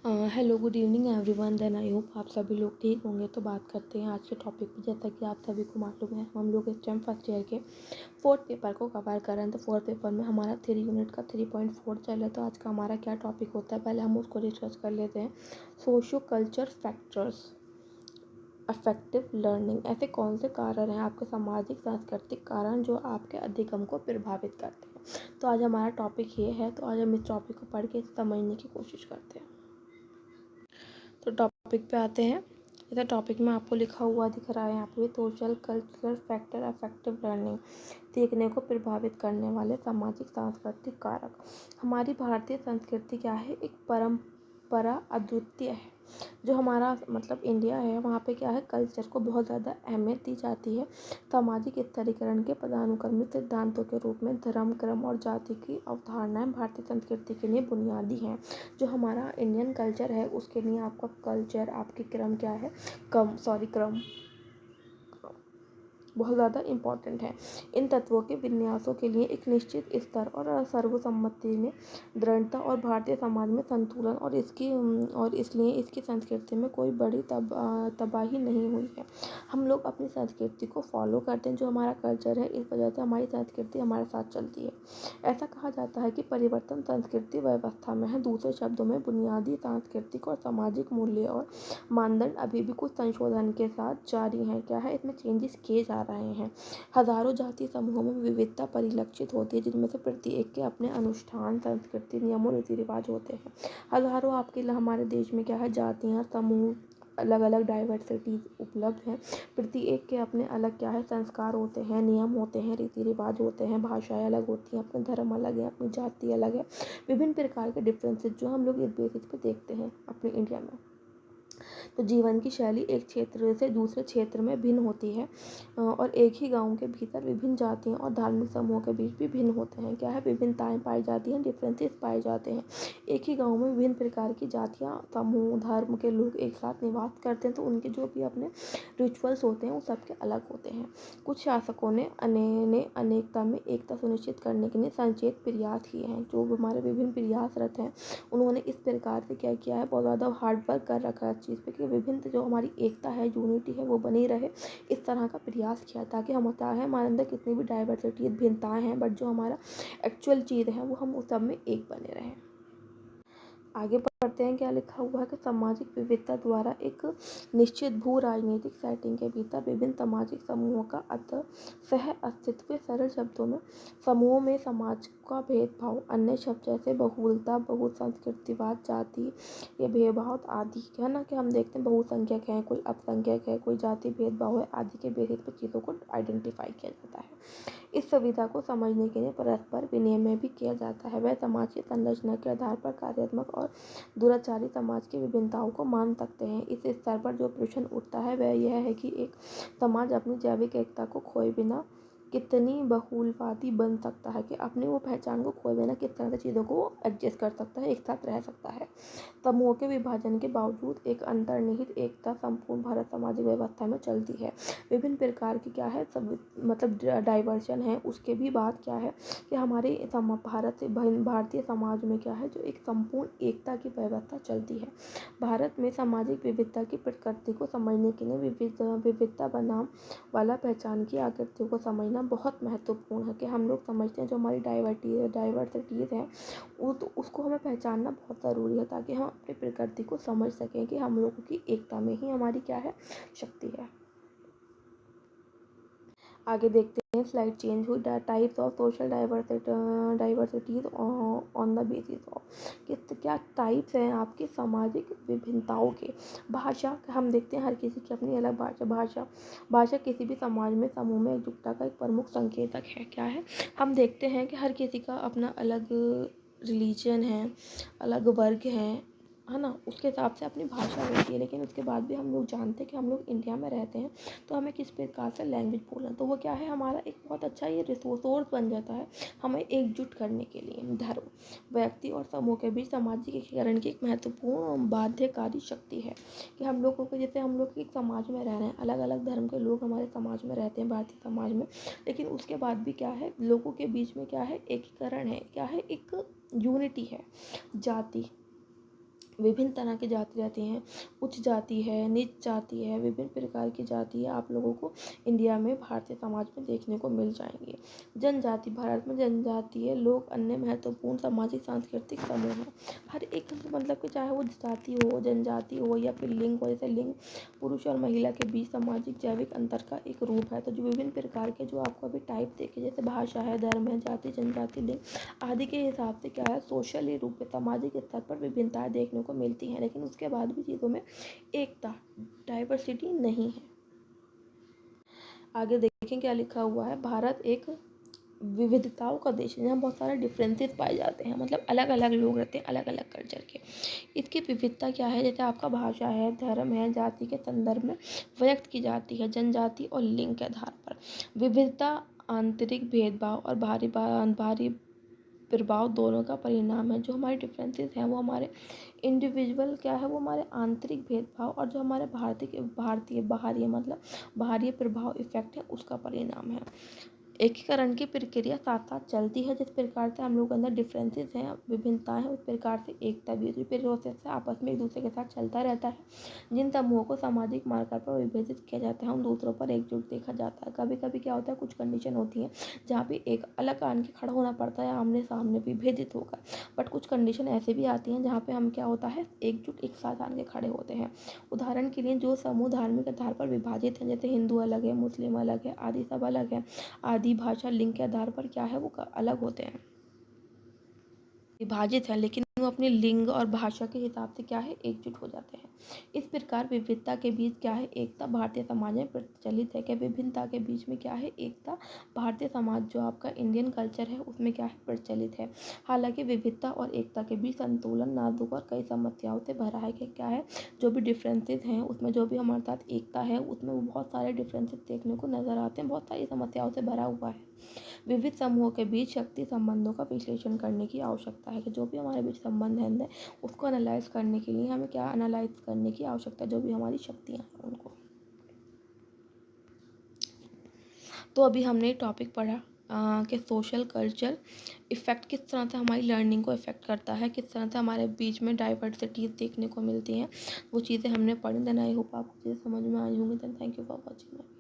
Hello good evening everyone. Then I hope आप सभी लोग ठीक होंगे। तो बात करते हैं आज के टॉपिक पे। जैसा कि आप सभी को मालूम है, हम लोग इस टाइम फर्स्ट ईयर के फोर्थ पेपर को कवर कर रहे हैं। तो फोर्थ पेपर में हमारा 3 यूनिट का 3.4 चल रहा है। तो आज का हमारा क्या टॉपिक होता है, पहले हम उसको डिस्कस कर लेते हैं। Socio culture factors affective learning. ऐसे कौन से कारण हैं आपके सामाजिक सांस्कृतिक कारण जो आपके अधिगम को प्रभावित करते हैं। तो आज हमारा टॉपिक ये है। तो आज हम इस टॉपिक को पढ़ के समझने की कोशिश करते हैं। तो टॉपिक पे आते हैं। जैसे टॉपिक में आपको लिखा हुआ दिख रहा है यहाँ पे, social cultural factor affective learning. सीखने को प्रभावित करने वाले सामाजिक सांस्कृतिक कारक। हमारी भारतीय संस्कृति क्या है, एक परंपरा अद्वितीय है। जो हमारा मतलब इंडिया है, वहाँ पे क्या है, कल्चर को बहुत ज़्यादा अहमियत दी जाती है। सामाजिक स्तरीकरण के पदानुक्रमित सिद्धांतों के रूप में धर्म, क्रम और जाति की अवधारणाएं भारतीय संस्कृति के लिए बुनियादी हैं। जो हमारा इंडियन कल्चर है, उसके लिए आपका कल्चर, आपकी क्रम क्या है, क्रम बहुत ज़्यादा इम्पॉर्टेंट है। इन तत्वों के विन्यासों के लिए एक निश्चित स्तर और सर्वसम्मति में दृढ़ता और भारतीय समाज में संतुलन और इसलिए इसकी संस्कृति में कोई बड़ी तबाही नहीं हुई है। हम लोग अपनी संस्कृति को फॉलो करते हैं। जो हमारा कल्चर है, इस वजह से हमारी संस्कृति हमारे साथ चलती है। ऐसा कहा जाता है कि परिवर्तन संस्कृति व्यवस्था में है। दूसरे शब्दों में बुनियादी सांस्कृतिक और सामाजिक मूल्य और मानदंड अभी भी कुछ संशोधन के साथ जारी हैं। क्या है, इसमें चेंजेस किए जा रहे हैं। हजारों जाति समूहों में विविधता परिलक्षित होती है, जिनमें से प्रत्येक के अपने अनुष्ठान, संस्कृति, नियम और रीति रिवाज होते हैं। हजारों हमारे देश में क्या है, जातियाँ, समूह, अलग अलग डाइवर्सिटीज उपलब्ध हैं। प्रत्येक के अपने अलग क्या है, संस्कार होते हैं, नियम होते हैं, रीति रिवाज होते हैं, भाषाएं अलग होती हैं, अपने धर्म अलग है, अपनी जाति अलग है। विभिन्न प्रकार के डिफरेंसेस जो हम लोग इस बेसिस पे देखते हैं अपने इंडिया में। तो जीवन की शैली एक क्षेत्र से दूसरे क्षेत्र में भिन्न होती है और एक ही गांव के भीतर विभिन्न जातियों और धार्मिक समूहों के बीच भी भिन्न होते हैं। क्या है, विभिन्नताएं पाई जाती हैं, डिफरेंसेस पाए जाते हैं। एक ही गांव में विभिन्न प्रकार की जातियां, समूह, धर्म के लोग एक साथ निवास करते हैं। तो उनके जो भी अपने रिचुअल्स होते हैं वो सबके अलग होते हैं। कुछ शासकों ने अनेकता में एकता सुनिश्चित करने के लिए संचेत प्रयास किए हैं। जो हमारे विभिन्न प्रयासरत हैं, उन्होंने इस प्रकार से क्या किया है, बहुत ज़्यादा हार्ड वर्क कर रखा है इस चीज़ पे कि विभिन्न जो हमारी एकता है, यूनिटी है, वो बनी रहे। इस तरह का प्रयास किया ताकि हम होता है हमारे अंदर कितनी भी डाइवर्सिटी, भिन्नताएं हैं, बट जो हमारा एक्चुअल चीज़ है वो हम उस सब में एक बने रहें। आगे पढ़ते हैं। क्या लिखा हुआ है कि सामाजिक विविधता द्वारा एक निश्चित भू राजनीतिक सेटिंग के भीतर विभिन्न सामाजिक समूहों का सह अस्तित्व। सरल शब्दों में समूहों में समाज का भेदभाव, अन्य शब्द जैसे बहुलता, बहुसंस्कृतिवाद, जाति, ये भेदभाव आदि है ना, कि हम देखते हैं बहुसंख्यक हैं, कोई अल्पसंख्यक है, कोई जाति भेदभाव है आदि के बेसिस पर चीज़ों को आइडेंटिफाई किया जाता है। इस सुविधा को समझने के लिए परस्पर विनिमय भी किया जाता है। वह समाज की संरचना के आधार पर कार्यात्मक और दुराचारी समाज की विभिन्नताओं को मान सकते हैं। इस स्तर पर जो प्रश्न उठता है वह यह है कि एक समाज अपनी जैविक एकता को खोए बिना कितनी बहुलवादी बन सकता है, कि अपनी वो पहचान को खोए बिना किस तरह से चीज़ों को एडजस्ट कर सकता है, एक साथ रह सकता है। समूहों के विभाजन के बावजूद एक अंतर्निहित एकता संपूर्ण भारत सामाजिक व्यवस्था में चलती है। विभिन्न प्रकार की क्या है, सब मतलब डाइवर्शन है, उसके भी बात क्या है कि हमारे भारतीय समाज में क्या है, जो एक संपूर्ण एकता की व्यवस्था चलती है। भारत में सामाजिक विविधता की प्रकृति को समझने के लिए विविधता बनाम वाला पहचान की आकृतियों को समझना बहुत महत्वपूर्ण है। कि हम लोग समझते हैं जो हमारी डाइवर्सिटीज़ हैं, उसको हमें पहचानना बहुत ज़रूरी है, ताकि हम अपनी प्रकृति को समझ सकें कि हम लोगों की एकता में ही हमारी क्या है, शक्ति है। आगे देखते हैं। स्लाइड चेंज हुई। Types of social diversities on the basis of, क्या टाइप्स हैं आपकी सामाजिक विभिन्नताओं के। भाषा, हम देखते हैं हर किसी की अपनी अलग भाषा किसी भी समाज में समूह में एकजुटता का एक प्रमुख संकेतक है। क्या है, हम देखते हैं कि हर किसी का अपना अलग रिलीजन है, अलग वर्ग है ना, उसके हिसाब से अपनी भाषा होती है। लेकिन उसके बाद भी हम लोग जानते हैं कि हम लोग इंडिया में रहते हैं, तो हमें किस प्रकार से लैंग्वेज बोलना, तो वो क्या है, हमारा एक बहुत अच्छा ये रिसोर्स बन जाता है हमें एकजुट करने के लिए। धर्म, व्यक्ति और समूह के बीच सामाजिक एकीकरण की एक महत्वपूर्ण बाध्यकारी शक्ति है। कि हम लोगों को, जैसे हम लोग एक समाज में रह रहे हैं, अलग अलग धर्म के लोग हमारे समाज में रहते हैं, भारतीय समाज में, लेकिन उसके बाद भी क्या है, लोगों के बीच में क्या है, एकीकरण है, क्या है, एक यूनिटी है। जाति, विभिन्न तरह की जाति रहती हैं। उच्च जाति है, नीच जाति है, विभिन्न प्रकार की जातियाँ आप लोगों को इंडिया में भारतीय समाज में देखने को मिल जाएंगी। जनजाति, भारत में जनजातीय लोग अन्य महत्वपूर्ण सामाजिक सांस्कृतिक समूह हैं। हर एक मतलब कि चाहे वो जाति हो, जनजाति हो या फिर लिंग हो, जैसे लिंग पुरुष और महिला के बीच सामाजिक जैविक अंतर का एक रूप है। तो जो विभिन्न प्रकार के जो आपको अभी टाइप देखे, जैसे भाषा है, धर्म है, जाति, जनजाति, लिंग आदि के हिसाब से क्या है, सोशली रूप में सामाजिक स्तर पर विभिन्नताएं देखने को मिलती हैं, लेकिन उसके बाद भी चीज़ों में एकता, डाइवर्सिटी नहीं है। आगे देखें क्या लिखा हुआ है। भारत एक विविधताओं का देश है, जहाँ बहुत सारे डिफरेंसेस पाए जाते हैं, मतलब अलग अलग लोग रहते हैं, अलग अलग कल्चर के। इसकी विविधता क्या है, जैसे आपका भाषा है, धर्म है, जाति के संदर्भ में व्यक्त की जाती है, जनजाति और लिंग के आधार पर। विविधता आंतरिक भेदभाव और भारी प्रभाव दोनों का परिणाम है। जो हमारे डिफरेंसेस हैं वो हमारे इंडिविजुअल क्या है, वो हमारे आंतरिक भेदभाव, और जो हमारे भारतीय बाहरी मतलब बाहरी प्रभाव इफेक्ट है, उसका परिणाम है। एकीकरण की प्रक्रिया साथ साथ चलती है। जिस प्रकार से हम लोग के अंदर डिफरेंसेस हैं, विभिन्नताएं हैं, उस प्रकार से एकता भी उसी प्रोसेस से आपस में एक दूसरे के साथ चलता रहता है। जिन समूहों को सामाजिक मार्कर पर विभाजित किया जाता है, उन दूसरों पर एकजुट देखा जाता है। कभी कभी क्या होता है, कुछ कंडीशन होती हैं जहाँ पे एक अलग आन के खड़ा होना पड़ता है, आमने सामने विभेदित होकर। बट कुछ कंडीशन ऐसे भी आती हैं जहाँ पे हम क्या होता है, एकजुट एक साथ आन के खड़े होते हैं। उदाहरण के लिए जो समूह धार्मिक आधार पर विभाजित हैं, जैसे हिंदू अलग है, मुस्लिम अलग है, आदि सब अलग है, आदि भाषा लिंग के आधार पर क्या है, वो अलग होते हैं, विभाजित है, लेकिन वो अपने लिंग और भाषा के हिसाब से क्या है, एकजुट हो जाते हैं। इस प्रकार विविधता के बीच क्या है, एकता भारतीय समाज में प्रचलित है। क्या विभिन्नता के बीच में क्या है, एकता भारतीय समाज जो आपका इंडियन कल्चर है उसमें क्या है, प्रचलित है। हालांकि विविधता और एकता के बीच संतुलन नाजुक और कई समस्याओं से भरा है। कि क्या है, जो भी डिफरेंसेस हैं उसमें जो भी हमारे साथ एकता है उसमें वो बहुत सारे डिफरेंसेस देखने को नजर आते हैं, बहुत सारी समस्याओं से भरा हुआ है। विविध समूहों के बीच शक्ति संबंधों का विश्लेषण करने की आवश्यकता है। कि जो भी हमारे बीच संबंध है उसको एनालाइज करने के लिए हमें क्या एनालाइज करने की आवश्यकता है, जो भी हमारी शक्तियाँ हैं उनको। तो अभी हमने टॉपिक पढ़ा कि सोशल कल्चर इफ़ेक्ट किस तरह से हमारी लर्निंग को इफ़ेक्ट करता है, किस तरह से हमारे बीच में डाइवर्सिटीज़ देखने को मिलती हैं, वो चीज़ें हमने पढ़ी। देन आई होप आपको चीज़ें समझ में आई होंगी। Then thank you for watching.